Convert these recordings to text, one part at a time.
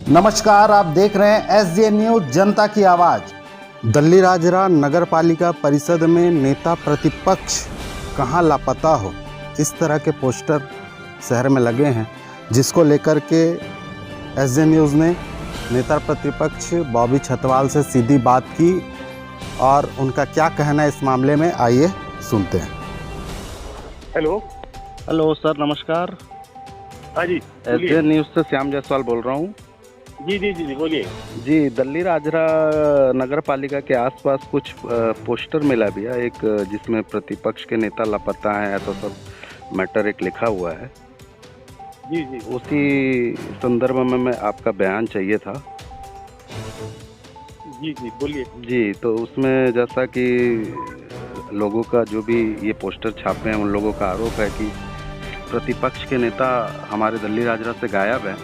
नमस्कार, आप देख रहे हैं एसजे न्यूज जनता की आवाज। दल्लीराजरा नगर पालिका परिषद में नेता प्रतिपक्ष कहां लापता हो, इस तरह के पोस्टर शहर में लगे हैं, जिसको लेकर के एसजे न्यूज़ ने नेता प्रतिपक्ष बॉबी छतवाल से सीधी बात की और उनका क्या कहना है इस मामले में, आइए सुनते हैं। हेलो सर, नमस्कार। हाँ जी, एसजे न्यूज़ से श्याम जायसवाल बोल रहा हूँ। जी बोलिए। जी, दल्लीराजरा नगर पालिका के आसपास कुछ पोस्टर मिला भी है, एक जिसमें प्रतिपक्ष के नेता लापता हैं, ऐसा सब मैटर एक लिखा हुआ है। जी उसी संदर्भ में मैं आपका बयान चाहिए था। जी बोलिए। जी, तो उसमें जैसा कि लोगों का जो भी ये पोस्टर छापे हैं, उन लोगों का आरोप है कि प्रतिपक्ष के नेता हमारे दल्लीराजरा से गायब है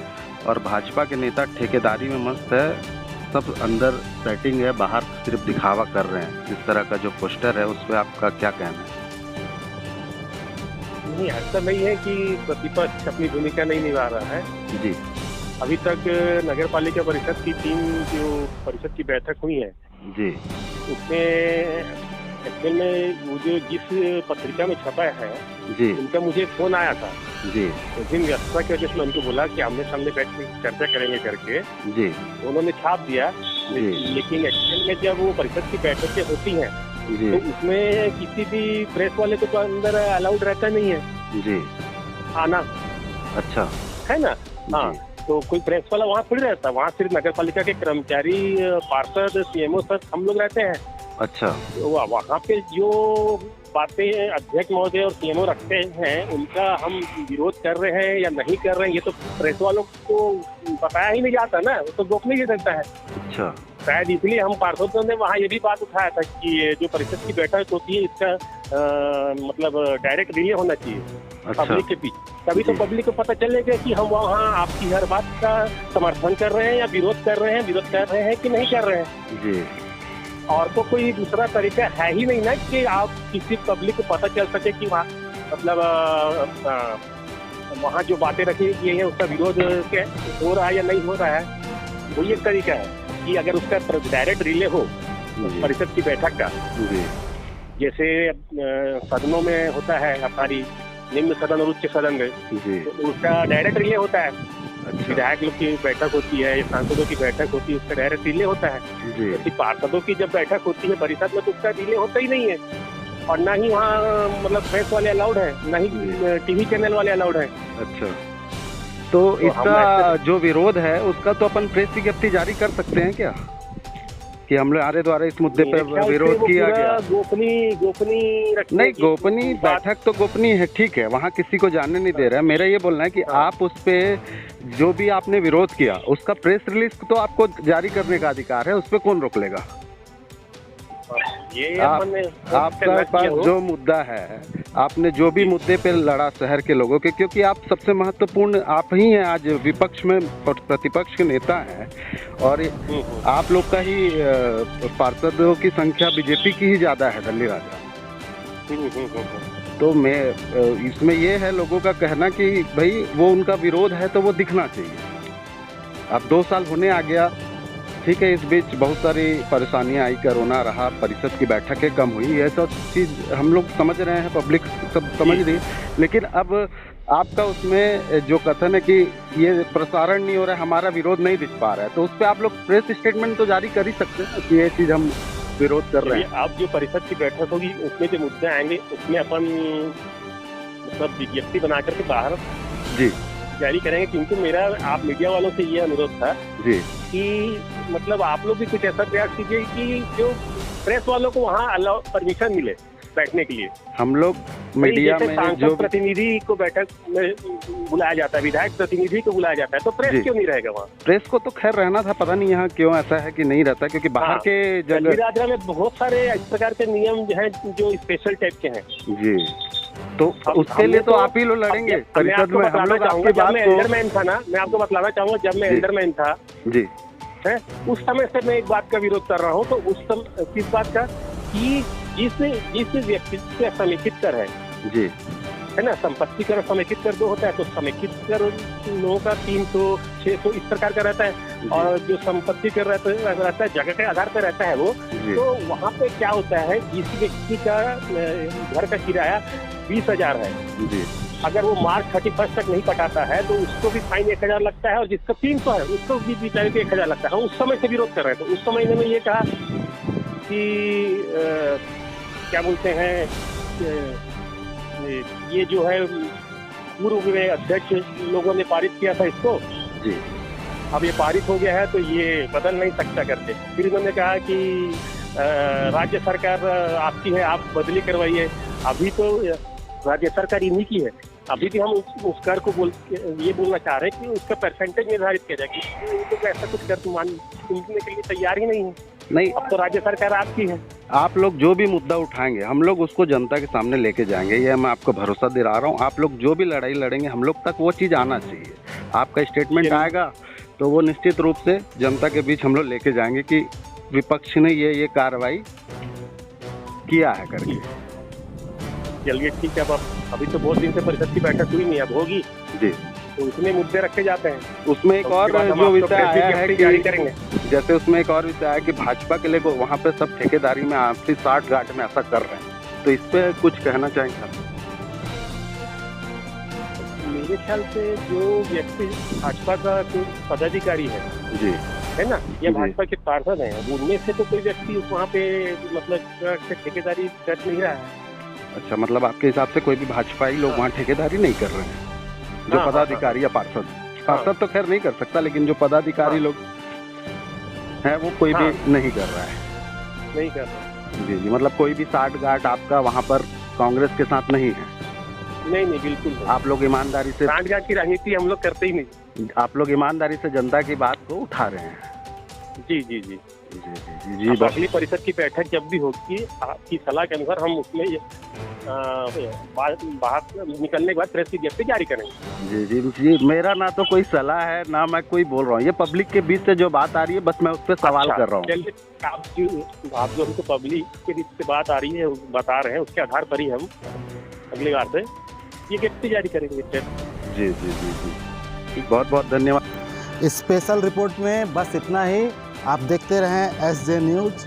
और भाजपा के नेता ठेकेदारी में मस्त है, सब अंदर सेटिंग है, बाहर सिर्फ दिखावा कर रहे हैं। इस तरह का जो पोस्टर है उस पर आपका क्या कहना है? नहीं, ऐसा नहीं है कि प्रतिपक्ष अपनी भूमिका नहीं निभा रहा है। जी, अभी तक नगर पालिका परिषद की 3 जो परिषद की बैठक हुई है, जी, उसमें एक्चुअल में वो जो जिस पत्रिका में छपा है, जी, उनका मुझे फोन आया था। जी, उस दिन व्यवस्था की वजह से मैं उनको बोला कि आमने सामने बैठ के चर्चा करेंगे करके, जी, उन्होंने छाप दिया। जी। लेकिन एक्चुअल में जब वो परिषद की बैठकें होती हैं, जी, तो उसमें किसी भी प्रेस वाले को तो अंदर अलाउड रहता नहीं है जी। आना, अच्छा, है ना। हाँ, जी, तो कोई प्रेस वाला वहाँ थोड़ी रहता, वहाँ सिर्फ नगर पालिका के कर्मचारी, पार्षद, सीएमओ सर हम लोग रहते हैं। अच्छा, तो वहाँ पे जो बातें अध्यक्ष महोदय और सीएमओ रखते हैं, उनका हम विरोध कर रहे हैं या नहीं कर रहे हैं, ये तो प्रेस वालों को बताया ही नहीं जाता ना, वो तो रोकने ही देता है। अच्छा, शायद इसलिए हम पार्षदों ने वहाँ ये भी बात उठाया था कि ये जो परिषद की बैठक होती है, इसका मतलब डायरेक्ट रिले होना चाहिए अच्छा। पब्लिक के बीच, तभी तो जी। पब्लिक को पता चलेगा कि हम वहाँ आपकी हर बात का समर्थन कर रहे हैं या विरोध कर रहे हैं कि नहीं कर रहे हैं। जी, और तो कोई दूसरा तरीका है ही नहीं ना कि आप किसी पब्लिक को पता चल सके कि वहाँ मतलब वहाँ जो बातें रखी गई है उसका विरोध हो रहा है या नहीं हो रहा है। वही एक तरीका है कि अगर उसका डायरेक्ट रिले हो जी, परिषद की बैठक का, जी, जैसे सदनों में होता है, हमारी निम्न सदन और उच्च सदन में, जी। तो उसका डायरेक्ट रिले होता है। अच्छा, विधायक लोग की बैठक होती है, सांसदों की बैठक होती है, उसका डायरेक्ट रिले होता है। जी, जैसे पार्षदों की जब बैठक होती है परिषद में, तो उसका रिले होता ही नहीं है, और ना ही वहाँ मतलब प्रेस वाले अलाउड है, ना ही टीवी चैनल वाले अलाउड है। अच्छा। तो इसका जो विरोध है उसका तो अपन प्रेस विज्ञप्ति जारी कर सकते हैं क्या, कि हमारे द्वारा इस मुद्दे पर विरोध किया गया? गोपनीय रखने नहीं, की गोपनीय बात- बैठक तो गोपनीय है, ठीक है, वहाँ किसी को जानने नहीं दे रहा है। मेरा ये बोलना है कि आप उस पे जो भी आपने विरोध किया उसका प्रेस रिलीज तो आपको जारी करने का अधिकार है, उस पे कौन रोक लेगा? ये आपका पास जो मुद्दा है, आपने जो भी मुद्दे पे लड़ा शहर के लोगों के, क्योंकि आप सबसे महत्वपूर्ण आप ही हैं, आज विपक्ष में प्रतिपक्ष के नेता हैं, और आप लोग का ही पार्षदों की संख्या बीजेपी की ही ज़्यादा है दल्लीराजरा। तो मैं इसमें ये है लोगों का कहना कि भाई वो उनका विरोध है तो वो दिखना चाहिए। अब 2 साल होने आ गया, ठीक है, इस बीच बहुत सारी परेशानियां आई, कोरोना रहा, परिषद की बैठकें कम हुई, ये सब चीज़ हम लोग समझ रहे हैं, पब्लिक सब समझ रही है। लेकिन अब आपका उसमें जो कथन है कि ये प्रसारण नहीं हो रहा है, हमारा विरोध नहीं दिख पा रहा है, तो उस पर आप लोग प्रेस स्टेटमेंट तो जारी कर ही सकते हैं कि ये चीज़ हम विरोध कर रहे हैं। अब जो परिषद की बैठक होगी उसमें जो मुद्दे आएंगे, उसमें अपन मतलब विज्ञप्ति बना करके बाहर जी, जारी करेंगे। क्योंकि मेरा आप मीडिया वालों से ये अनुरोध था जी, कि मतलब आप लोग भी कुछ ऐसा प्रयास कीजिए कि जो प्रेस वालों को वहाँ अलाउ परमिशन मिले बैठने के लिए। हम लोग मीडिया में सांसद जो प्रतिनिधि को बैठक में बुलाया जाता है, विधायक प्रतिनिधि को बुलाया जाता है, तो जी। प्रेस क्यों नहीं रहेगा वहाँ? प्रेस को तो खैर रहना था, पता नहीं यहाँ क्यों ऐसा है कि नहीं रहता, क्योंकि बाहर के जगह। दल्लीराजरा में बहुत सारे इस प्रकार के नियम जो हैं जो स्पेशल टाइप के हैं। जी, तो उसके लिए तो आप ही लोग लड़ेंगे परिषद में। हम लोग आपकी बात को, एल्डरमैन था ना, मैं आपको बतलाना चाहूंगा, जब मैं एल्डरमैन था जी, है, उस समय से मैं एक बात का विरोध कर रहा हूँ। तो उस समय किस बात का कि जिस व्यक्ति से समेकित कर है, जी, है ना, संपत्ति कर समेकित कर दो होता है, तो समेकित कर लोगों का 300 600 इस प्रकार का रहता है, और जो संपत्ति कर रहता है जगह के आधार पर रहता है वो। तो वहाँ पे क्या होता है, जिस व्यक्ति का घर का किराया 20,000 है, अगर वो मार्च 31 तक नहीं पटाता है तो उसको भी फाइन 1,000 लगता है, और जिसका 300 है उसको भी बेचारे को 1,000 लगता है। हम उस समय से विरोध कर रहे हैं। तो उस समय इन्होंने ये कहा कि क्या बोलते हैं, ये जो है पूर्व में अध्यक्ष लोगों ने पारित किया था इसको, अब ये पारित हो गया है तो ये बदल नहीं सकता करके। फिर इन्होंने कहा कि राज्य सरकार आपकी है, आप बदली करवाइए। अभी तो राज्य सरकार इन्हीं की है, अभी भी हम उस कर को ये बोलना चाह रहे हैं कि उसका परसेंटेज निर्धारित किया जाए कि तो ऐसा कुछ कर सुनने के लिए तैयार ही नहीं है। नहीं, अब तो राज्य सरकार आपकी है। आप लोग जो भी मुद्दा उठाएंगे हम लोग उसको जनता के सामने लेके जाएंगे, ये मैं आपको भरोसा दिला रहा हूँ। आप लोग जो भी लड़ाई लड़ेंगे हम लोग तक वो चीज़ आना चाहिए। आपका स्टेटमेंट आएगा तो वो निश्चित रूप से जनता के बीच हम लोग लेके जाएंगे कि विपक्ष ने ये कार्रवाई किया है करके। चलिए ठीक है। अब अभी तो बहुत दिन से परिषद की बैठक हुई नहीं, अब होगी जी, तो उसमें मुद्दे रखे जाते हैं। उसमें एक और जो विषय आया है जारी करेंगे, जैसे उसमें एक और विषय आया कि भाजपा के लिए वहाँ पे सब ठेकेदारी में आपसी 60 गांठ में ऐसा कर रहे हैं, तो इस पे कुछ कहना चाहेंगे? मेरे ख्याल से जो व्यक्ति भाजपा का कोई पदाधिकारी है जी, है ना, या भाजपा के पार्षद हैं, उनमें से तो कोई व्यक्ति वहाँ पे मतलब ठेकेदारी कर नहीं रहा है। अच्छा, मतलब आपके हिसाब से कोई भी भाजपाई लोग वहाँ ठेकेदारी नहीं कर रहे हैं, जो पदाधिकारी या पार्षद तो खैर नहीं कर सकता, लेकिन जो पदाधिकारी लोग हैं वो कोई भी नहीं कर रहा है। नहीं कर रहा। जी जी, मतलब कोई भी 60 गांठ आपका वहाँ पर कांग्रेस के साथ नहीं है? नहीं, बिल्कुल नहीं। आप लोग ईमानदारी से 60 गांठ की राजनीति हम लोग करते ही नहीं। आप लोग ईमानदारी से जनता की बात को उठा रहे हैं। जी जी जी जी जी जी। अगली परिषद की बैठक जब भी होगी, आपकी सलाह के अनुसार हम उसमें बाहर निकलने के बाद प्रेस विज्ञप्ति जारी करेंगे। जी जी जी, मेरा ना तो कोई सलाह है ना मैं कोई बोल रहा हूँ, ये पब्लिक के बीच से जो बात आ रही है बस मैं उस पर सवाल कर रहा हूँ। आप जो हमको पब्लिक के बीच से बात आ रही है बता रहे हैं, उसके आधार पर ही हम अगली बार से ये विज्ञप्ति जारी करेंगे। जी जी जी जी, बहुत बहुत धन्यवाद। स्पेशल रिपोर्ट में बस इतना ही। आप देखते रहें SJ न्यूज़।